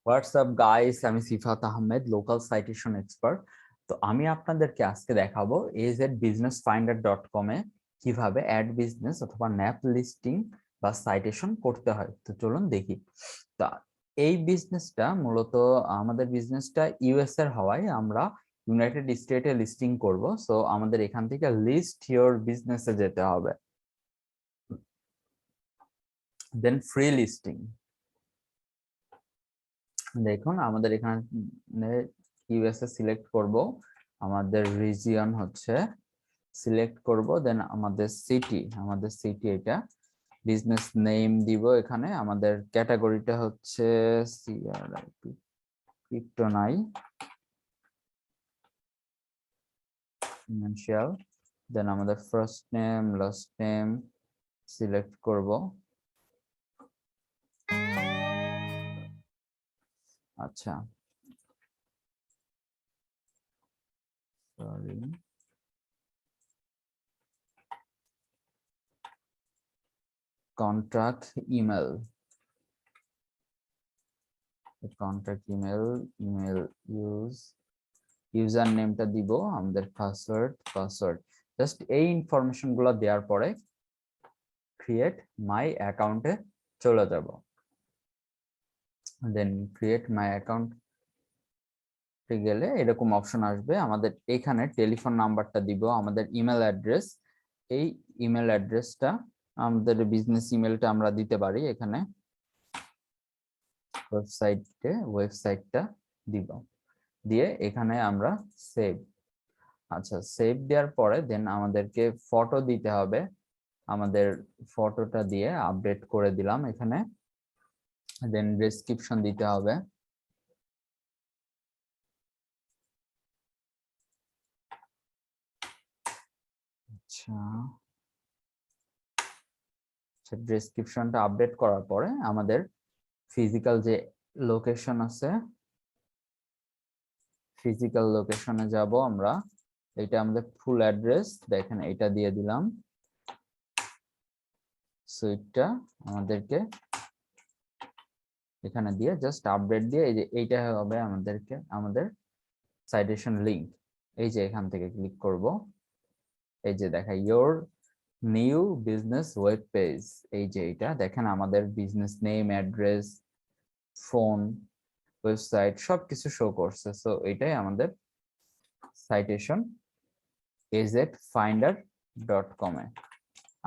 WhatsApp guys, আমি সিফাত Ahmed, local citation expert. তো আমি আপনাদেরকে আজকে দেখাবো a-zbusinessfinder.com এ কিভাবে অ্যাড বিজনেস অথবা ন্যাপ লিস্টিং বা সাইটেশন করতে হয়। তো চলুন দেখি। তা এই বিজনেসটা মূলত আমাদের বিজনেসটা ইউএস এর হওয়ায় আমরা ইউনাইটেড স্টেটে লিস্টিং করব। সো আমাদের এখান থেকে লিস্ট ইওর বিজনেসে যেতে হবে, দেন ফ্রি লিস্টিং। দেখুন আমাদের এখানে ইউএসএ সিলেক্ট করব, আমাদের রিজিয়ন হচ্ছে সিলেক্ট করব, দেন আমাদের সিটি এটা বিজনেস নেম দিব। এখানে আমাদের ক্যাটাগরিটা হচ্ছে সিআরআইপি ক্রিপ্টো নাই ফিনান্সিয়াল, দেন আমাদের first name last name select করব। আচ্ছা, sorry, contact email, email user নেমটা দিব, আমাদের পাসওয়ার্ড জাস্ট এই ইনফরমেশন গুলো দেওয়ার পরে ক্রিয়েট মাই অ্যাকাউন্টে চলে যাব। দেন ক্রিয়েট মাই অ্যাকাউন্ট গেলে এরকম অপশন আসবে। আমাদের এখানে টেলিফোন নাম্বারটা দিব, আমাদের ইমেল অ্যাড্রেস, এই ইমেল অ্যাড্রেসটা আমাদের বিজনেস ইমেলটা আমরা দিতে পারি। এখানে ওয়েবসাইটটা দিব, দিয়ে এখানে আমরা সেভ। আচ্ছা, সেভ দেওয়ার পরে দেন আমাদেরকে ফটো দিতে হবে, আমাদের ফটোটা দিয়ে আপডেট করে দিলাম এখানে। দেন ডেসক্রিপশন দিতে হবে। আচ্ছা, ডেসক্রিপশনটা আপডেট করার পরে আমাদের ফিজিক্যাল যে লোকেশন আছে, ফিজিক্যাল লোকেশনে যাব আমরা। এটা আমাদের ফুল অ্যাড্রেস, দেখেন এটা দিয়ে দিলাম। সো এটা আমাদেরকে এখানে দিয়ে জাস্ট আপডেট দিয়ে এই যে এইটা হবে আমাদের সাইটেশন লিংক। এই যে এখান থেকে ক্লিক করব, এই যে দেখা your new business web page. এই যে এটা দেখেন আমাদের business name, address, phone, website সবকিছু শো করছে। সো এটাই আমাদের সাইটেশন a-zfinder.com এ।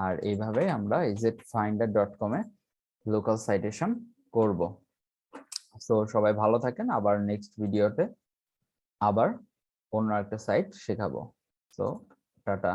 আর এইভাবে আমরা a-zfinder.com এ লোকাল সাইটেশন করব। সো সবাই ভালো থাকেন, আবার নেক্সট ভিডিওতে আবার অন্য একটা সাইট শেখাবো। So tata.